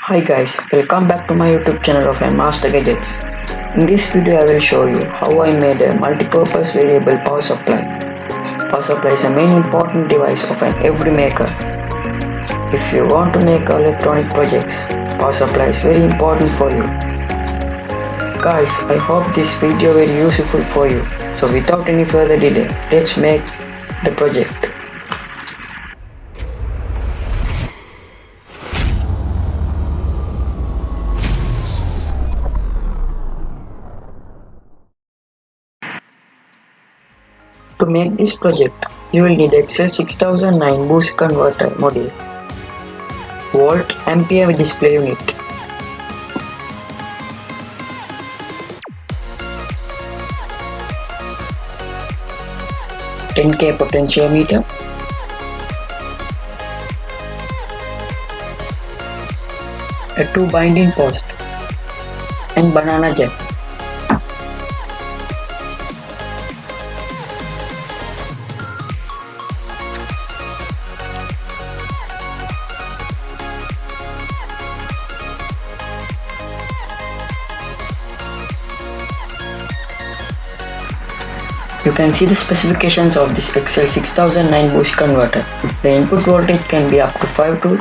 Hi guys, welcome back to my YouTube channel of Master Gadgets. In this video I will show you how I made a multi-purpose variable power supply. Power supply is a main important device of an every maker. If you want to make electronic projects, power supply is very important for you. Guys, I hope this video very useful for you. So without any further delay, let's make the project. To make this project, you will need Excel 6009 boost converter module, volt ampere display unit, (10K) potentiometer, a 2 binding post, and banana jack. You can see the specifications of this Excel 6009 boost converter. The input voltage can be up to 5 to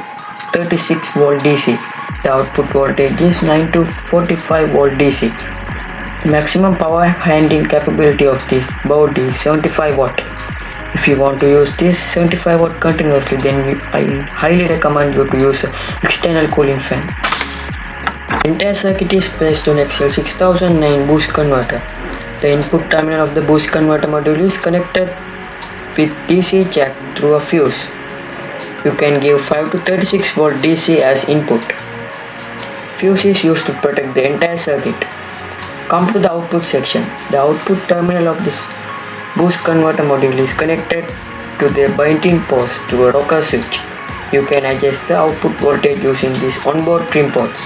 36 volt DC. The output voltage is 9 to 45 volt DC. The maximum power handling capability of this board is 75 watt. If you want to use this 75 watt continuously, then I highly recommend you to use external cooling fan. The entire circuit is based on Excel 6009 boost converter. The input terminal of the boost converter module is connected with DC jack through a fuse. You can give 5 to 36 volt DC as input. Fuse is used to protect the entire circuit. Come to the output section. The output terminal of this boost converter module is connected to the binding post through a rocker switch. You can adjust the output voltage using these onboard trim ports.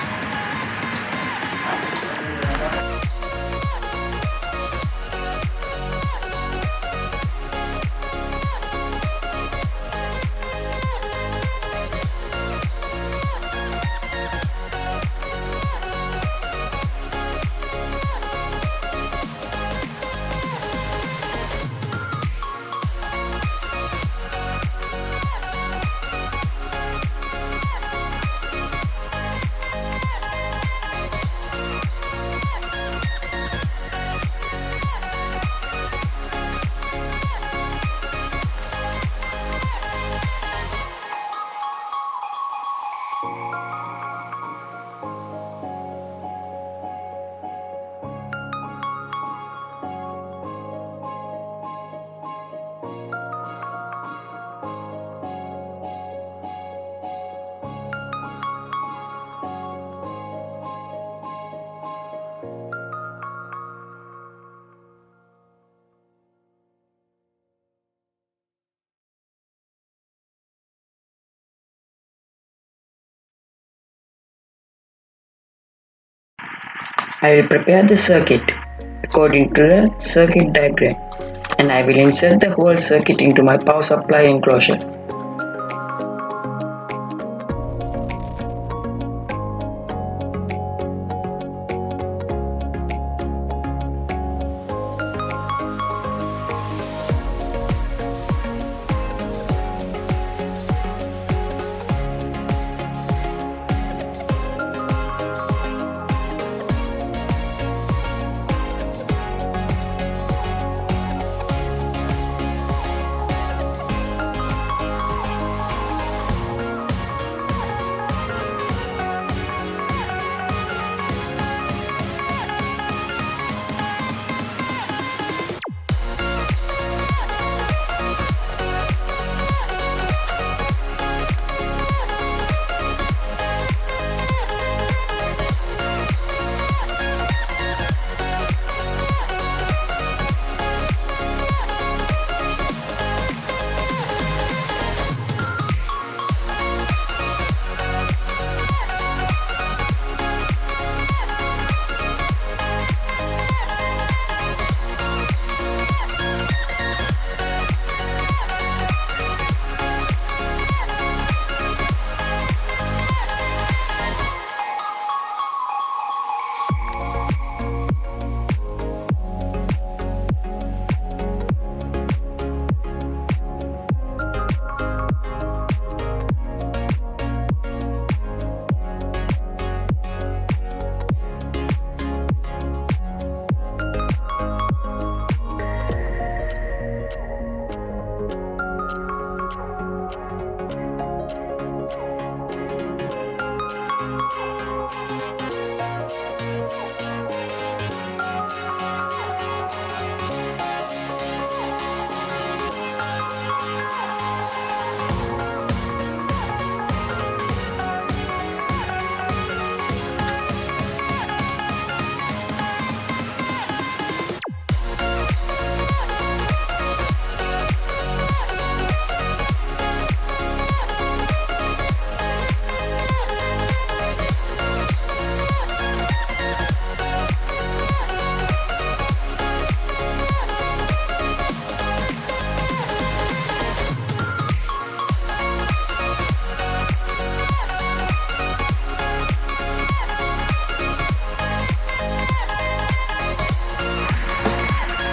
I will prepare the circuit according to the circuit diagram, and I will insert the whole circuit into my power supply enclosure.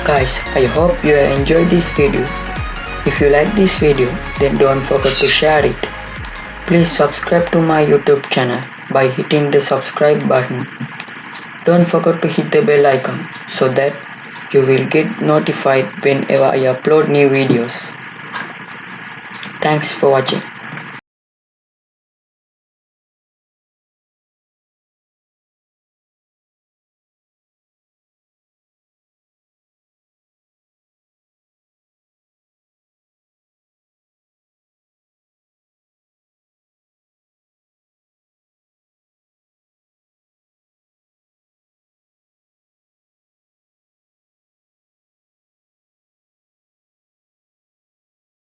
Guys, I hope you have enjoyed this video. If you like this video, then don't forget to share it. Please subscribe to my YouTube channel by hitting the subscribe button. Don't forget to hit the bell icon so that you will get notified whenever I upload new videos. Thanks for watching.